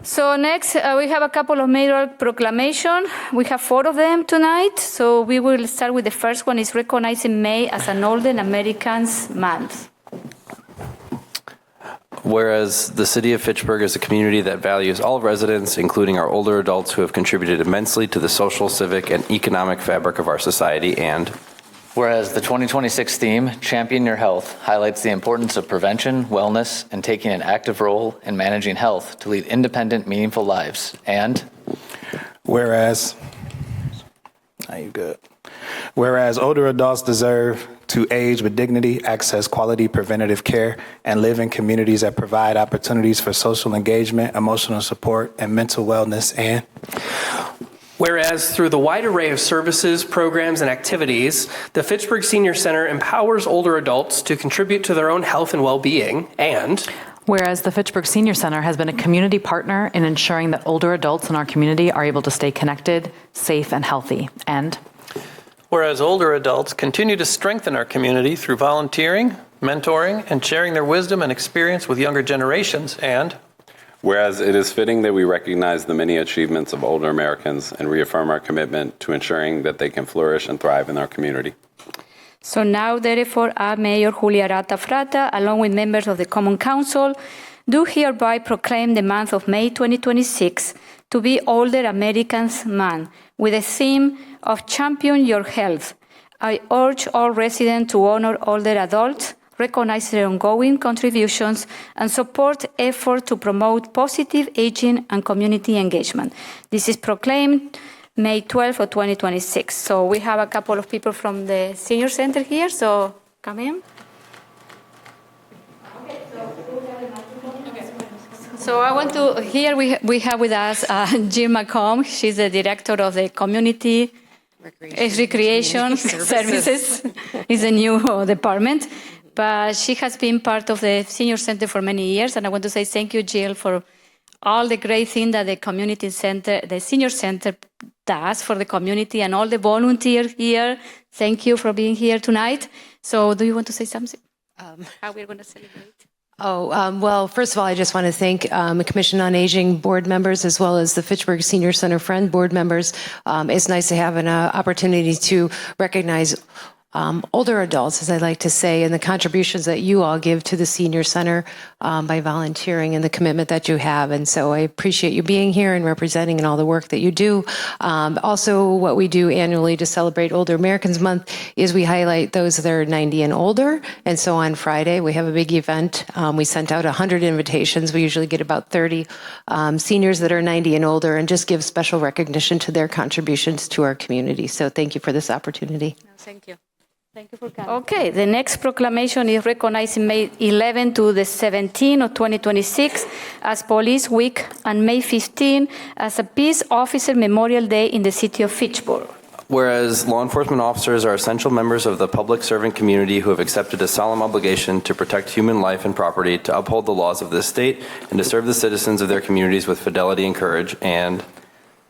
So next, we have a couple of mayoral proclamations. We have 4 of them tonight. So we will start with the first one, is recognizing May as an Older Americans Month. Whereas the city of Fitchburg is a community that values all residents, including our older adults who have contributed immensely to the social, civic, and economic fabric of our society, and whereas the 2026 theme, Champion Your Health, highlights the importance of prevention, wellness, and taking an active role in managing health to lead independent, meaningful lives, and whereas older adults deserve to age with dignity, access quality preventative care, and live in communities that provide opportunities for social engagement, emotional support, and mental wellness, and whereas through the wide array of services, programs, and activities, the Fitchburg Senior Center empowers older adults to contribute to their own health and well-being, and whereas the Fitchburg Senior Center has been a community partner in ensuring that older adults in our community are able to stay connected, safe, and healthy, and whereas older adults continue to strengthen our community through volunteering, mentoring, and sharing their wisdom and experience with younger generations, and whereas it is fitting that we recognize the many achievements of older Americans and reaffirm our commitment to ensuring that they can flourish and thrive in our community. So now, therefore, I, Mayor Julia Arata-Fratta, along with members of the Common Council, do hereby proclaim the month of May 2026 to be Older Americans Month, with the theme of Champion Your Health. I urge all residents to honor older adults, recognize their ongoing contributions, and support efforts to promote positive aging and community engagement. This is proclaimed May 12th of 2026. So we have a couple of people from the Senior Center here, so come in. So I want to, here we have with us Jill McComb. She's the director of the Community Recreation Services. It's a new department, but she has been part of the Senior Center for many years, and I want to say thank you, Jill, for all the great things that the Community Center, the Senior Center does for the community, and all the volunteers here. Thank you for being here tonight. So do you want to say something? How we're going to celebrate? Well, first of all, I just want to thank the Commission on Aging board members as well as the Fitchburg Senior Center Friend board members. It's nice to have an opportunity to recognize older adults, as I like to say, and the contributions that you all give to the Senior Center by volunteering and the commitment that you have. And so I appreciate you being here and representing and all the work that you do. Also, what we do annually to celebrate Older Americans Month is we highlight those that are 90 and older. And so on Friday, we have a big event. We sent out 100 invitations. We usually get about 30 seniors that are 90 and older, and just give special recognition to their contributions to our community. So thank you for this opportunity. Thank you. Thank you for coming. Okay, the next proclamation is recognizing May 11 to the 17th of 2026 as Police Week and May 15 as a Peace Officer Memorial Day in the city of Fitchburg. whereas law enforcement officers are essential members of the public servant community who have accepted a solemn obligation to protect human life and property, to uphold the laws of this state, and to serve the citizens of their communities with fidelity and courage, and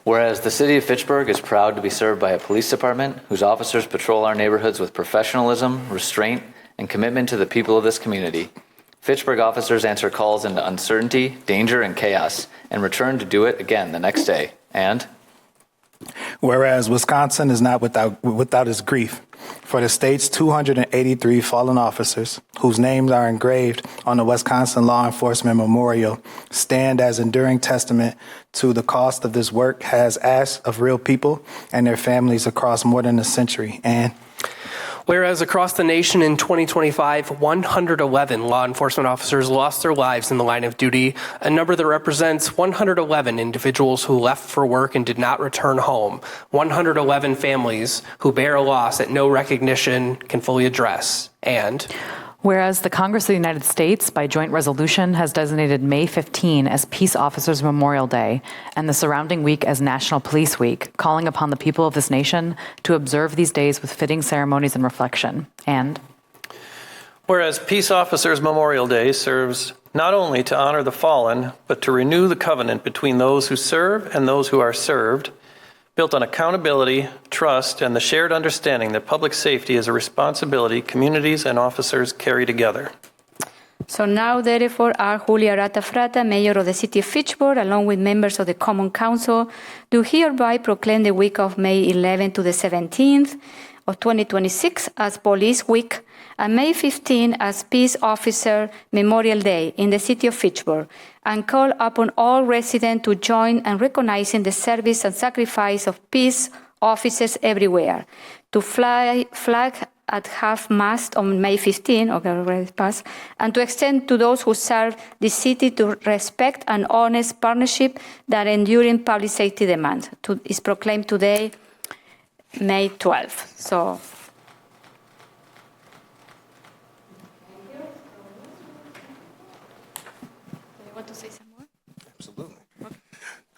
whereas the city of Fitchburg is proud to be served by a police department whose officers patrol our neighborhoods with professionalism, restraint, and commitment to the people of this community. Fitchburg officers answer calls into uncertainty, danger, and chaos, and return to do it again the next day. And whereas Wisconsin is not without its grief for the state's 283 fallen officers whose names are engraved on the Wisconsin Law Enforcement Memorial stand as enduring testament to the cost of this work has asked of real people and their families across more than a century. And whereas across the nation in 2025, 111 law enforcement officers lost their lives in the line of duty, a number that represents 111 individuals who left for work and did not return home, 111 families who bear a loss that no recognition can fully address. And whereas the Congress of the United States, by joint resolution, has designated May 15 as Peace Officers Memorial Day and the surrounding week as National Police Week, calling upon the people of this nation to observe these days with fitting ceremonies and reflection. And whereas Peace Officers Memorial Day serves not only to honor the fallen, but to renew the covenant between those who serve and those who are served, built on accountability, trust, and the shared understanding that public safety is a responsibility communities and officers carry together. So now, therefore, I, Julia Arata-Fratta, Mayor of the City of Fitchburg, along with members of the Common Council, do hereby proclaim the week of May 11 to the 17th of 2026 as Police Week and May 15 as Peace Officer Memorial Day in the City of Fitchburg, and call upon all residents to join in recognizing the service and sacrifice of peace officers everywhere, to flag at half-mast on May 15, already passed, and to extend to those who serve the city to respect and honest partnership that enduring public safety demands. Is proclaimed today, May 12th. So. You want to say some more? Absolutely.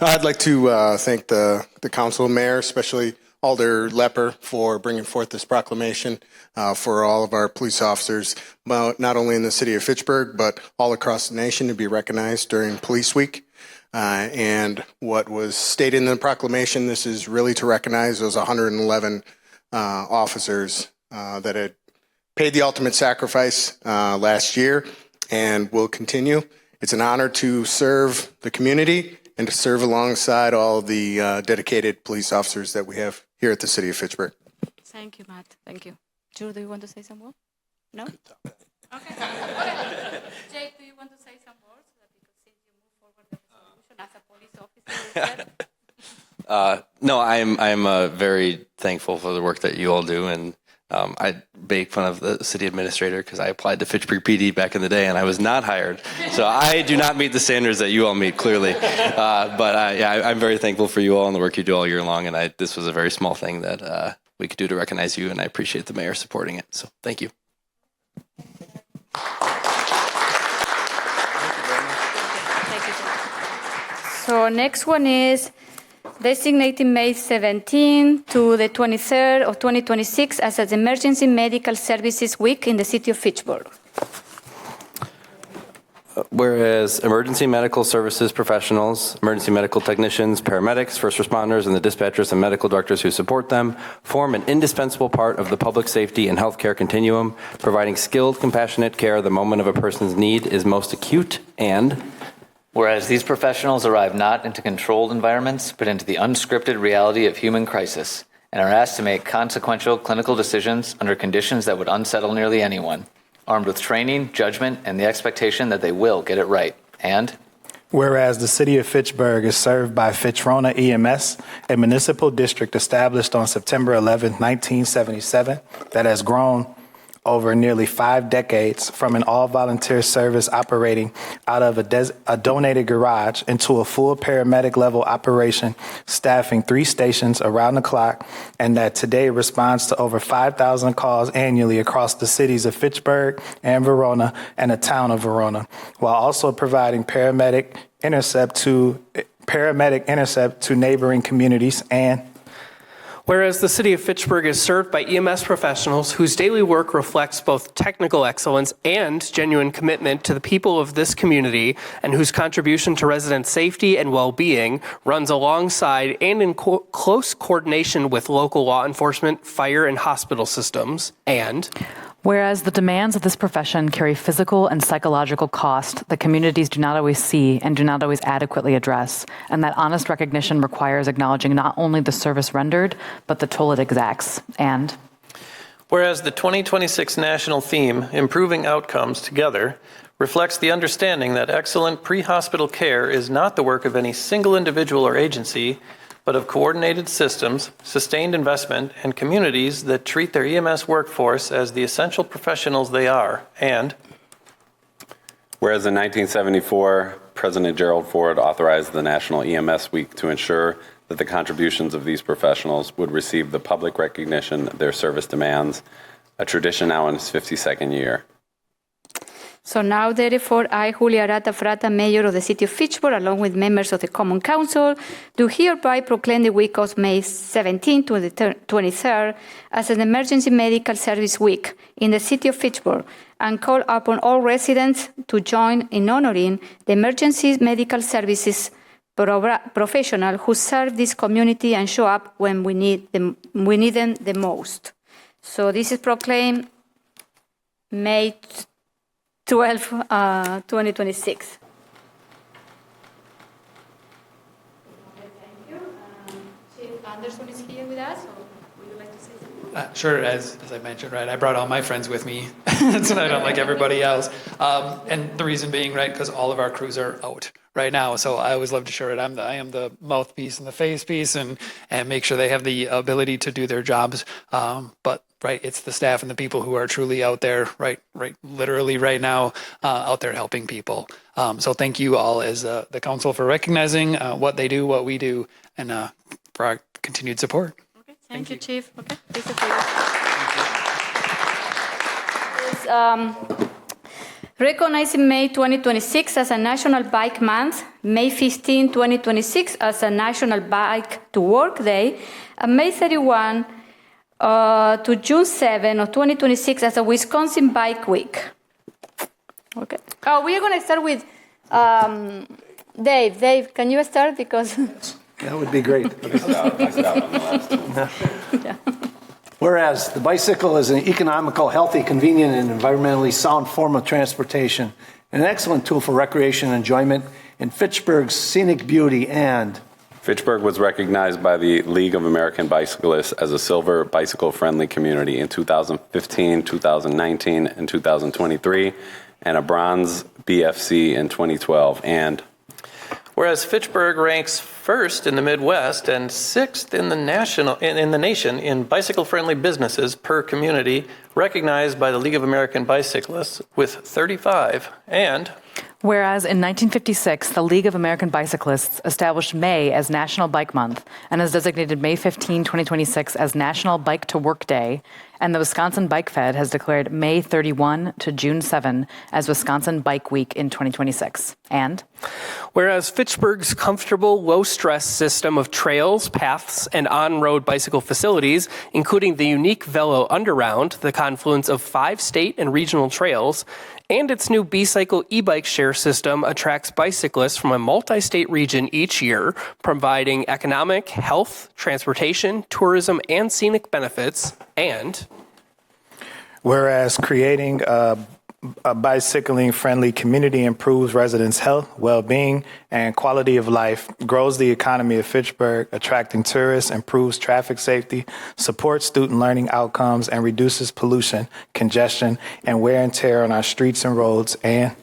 I'd like to thank the council, mayor, especially Alder Lepper, for bringing forth this proclamation for all of our police officers, not only in the city of Fitchburg, but all across the nation, to be recognized during Police Week. And what was stated in the proclamation, this is really to recognize those 111 officers that had paid the ultimate sacrifice last year and will continue. It's an honor to serve the community and to serve alongside all of the dedicated police officers that we have here at the city of Fitchburg. Thank you, Matt. Thank you. Drew, do you want to say some more? No? Okay. Jake, do you want to say some words? Because since you move forward with the resolution as a police officer, No, I'm very thankful for the work that you all do, and I make fun of the city administrator because I applied to Fitchburg PD back in the day and I was not hired. So I do not meet the standards that you all meet, clearly. I'm very thankful for you all and the work you do all year long, and this was a very small thing that we could do to recognize you, and I appreciate the mayor supporting it. So thank you. So next one is designating May 17 to the 23rd of 2026 as an Emergency Medical Services Week in the city of Fitchburg. Whereas emergency medical services professionals, emergency medical technicians, paramedics, first responders, and the dispatchers and medical directors who support them form an indispensable part of the public safety and healthcare continuum, providing skilled, compassionate care the moment of a person's need is most acute, and whereas these professionals arrive not into controlled environments, but into the unscripted reality of human crisis, and are asked to make consequential clinical decisions under conditions that would unsettle nearly anyone, armed with training, judgment, and the expectation that they will get it right. And whereas the city of Fitchburg is served by Fitchrona EMS, a municipal district established on September 11, 1977, that has grown over nearly 5 decades from an all-volunteer service operating out of a donated garage into a full paramedic level operation staffing 3 stations around the clock, and that today responds to over 5,000 calls annually across the cities of Fitchburg and Verona and the town of Verona, while also providing paramedic intercept to neighboring communities. And whereas the city of Fitchburg is served by EMS professionals whose daily work reflects both technical excellence and genuine commitment to the people of this community, and whose contribution to resident safety and well-being runs alongside and in close coordination with local law enforcement, fire, and hospital systems. And whereas the demands of this profession carry physical and psychological cost that communities do not always see and do not always adequately address, and that honest recognition requires acknowledging not only the service rendered, but the toll it exacts. And whereas the 2026 national theme, Improving Outcomes Together, reflects the understanding that excellent pre-hospital care is not the work of any single individual or agency, but of coordinated systems, sustained investment, and communities that treat their EMS workforce as the essential professionals they are. And whereas in 1974, President Gerald Ford authorized the National EMS Week to ensure that the contributions of these professionals would receive the public recognition their service demands, a tradition now in its 52nd year. So now, therefore, I, Julia Arata-Fratta, Mayor of the City of Fitchburg, along with members of the Common Council, do hereby proclaim the week of May 17 to the 23rd as an Emergency Medical Service Week in the City of Fitchburg, and call upon all residents to join in honoring the emergency medical services professionals who serve this community and show up when we need them the most. So this is proclaimed May 12, 2026. Chief Anderson is here with us, or would you like to say something? Sure, as I mentioned, right, I brought all my friends with me tonight, unlike everybody else. And the reason being, right, because all of our crews are out right now. So I always love to share it. I am the mouthpiece and the face piece and make sure they have the ability to do their jobs. But right, it's the staff and the people who are truly out there, right, literally right now, out there helping people. So thank you all as the council for recognizing what they do, what we do, and for our continued support. Okay, thank you, Chief. Okay, this is recognizing May 2026 as a National Bike Month, May 15, 2026 as a National Bike to Work Day, and May 31 to June 7 of 2026 as a Wisconsin Bike Week. Okay. Oh, we are going to start with Dave. Dave, can you start? Because that would be great. yeah. Whereas the bicycle is an economical, healthy, convenient, and environmentally sound form of transportation, an excellent tool for recreation and enjoyment in Fitchburg's scenic beauty, and Fitchburg was recognized by the League of American Bicyclists as a silver bicycle-friendly community in 2015, 2019, and 2023, and a bronze BFC in 2012, and Whereas Fitchburg ranks first in the Midwest and sixth in the nation in bicycle-friendly businesses per community, recognized by the League of American Bicyclists with 35. And whereas in 1956, the League of American Bicyclists established May as National Bike Month and has designated May 15, 2026 as National Bike to Work Day, and the Wisconsin Bike Fed has declared May 31 to June 7 as Wisconsin Bike Week in 2026. And whereas Fitchburg's comfortable, low-stress system of trails, paths, and on-road bicycle facilities, including the unique Velo Underround, the confluence of 5 state and regional trails, and its new B-Cycle e-bike share system attracts bicyclists from a multi-state region each year, providing economic, health, transportation, tourism, and scenic benefits. And whereas creating a bicycling-friendly community improves residents' health, well-being, and quality of life, grows the economy of Fitchburg, attracting tourists, improves traffic safety, supports student learning outcomes, and reduces pollution, congestion, and wear and tear on our streets and roads. And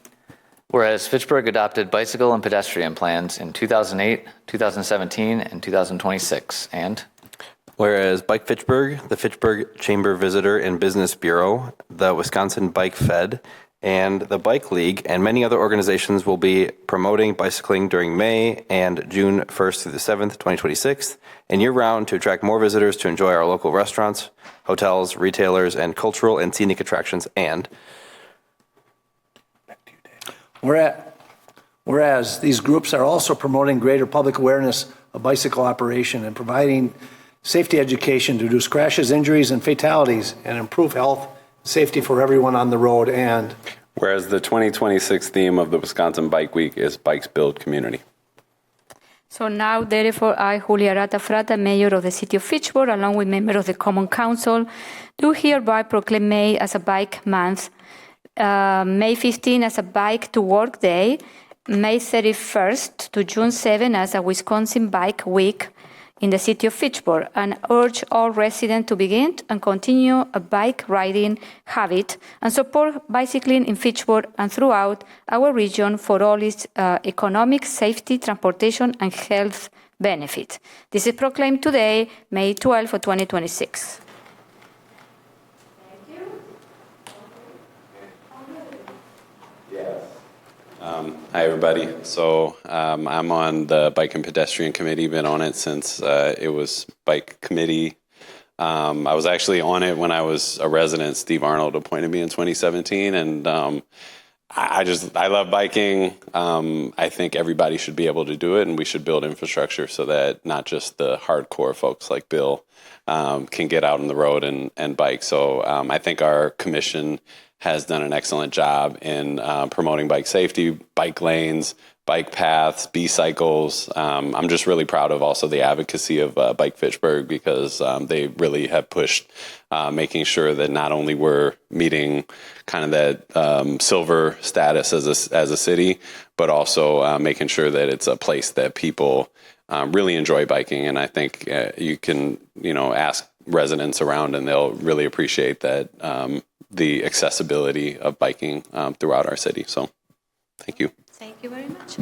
whereas Fitchburg adopted bicycle and pedestrian plans in 2008, 2017, and 2026. And whereas Bike Fitchburg, the Fitchburg Chamber Visitor and Business Bureau, the Wisconsin Bike Fed, and the Bike League, and many other organizations will be promoting bicycling during May and June 1st through the 7th, 2026, and year-round to attract more visitors to enjoy our local restaurants, hotels, retailers, and cultural and scenic attractions. And whereas these groups are also promoting greater public awareness of bicycle operation and providing safety education to reduce crashes, injuries, and fatalities, and improve health and safety for everyone on the road. And whereas the 2026 theme of the Wisconsin Bike Week is Bikes Build Community. So now, therefore, I, Julia Arata-Fratta, Mayor of the City of Fitchburg, along with members of the Common Council, do hereby proclaim May as a Bike Month, May 15 as a Bike to Work Day, May 31st to June 7 as a Wisconsin Bike Week in the City of Fitchburg, and urge all residents to begin and continue a bike riding habit and support bicycling in Fitchburg and throughout our region for all its economic, safety, transportation, and health benefits. This is proclaimed today, May 12 of 2026. Hi, everybody. So I'm on the Bike and Pedestrian Committee, been on it since it was Bike Committee. I was actually on it when I was a resident. Steve Arnold appointed me in 2017, and I love biking. I think everybody should be able to do it, and we should build infrastructure so that not just the hardcore folks like Bill can get out on the road and bike. So I think our commission has done an excellent job in promoting bike safety, bike lanes, bike paths, B-cycles. I'm just really proud of also the advocacy of Bike Fitchburg, because they really have pushed making sure that not only we're meeting kind of that silver status as a city, but also making sure that it's a place that people really enjoy biking. And I think you can, ask residents around and they'll really appreciate that, the accessibility of biking throughout our city. So thank you. Thank you very much.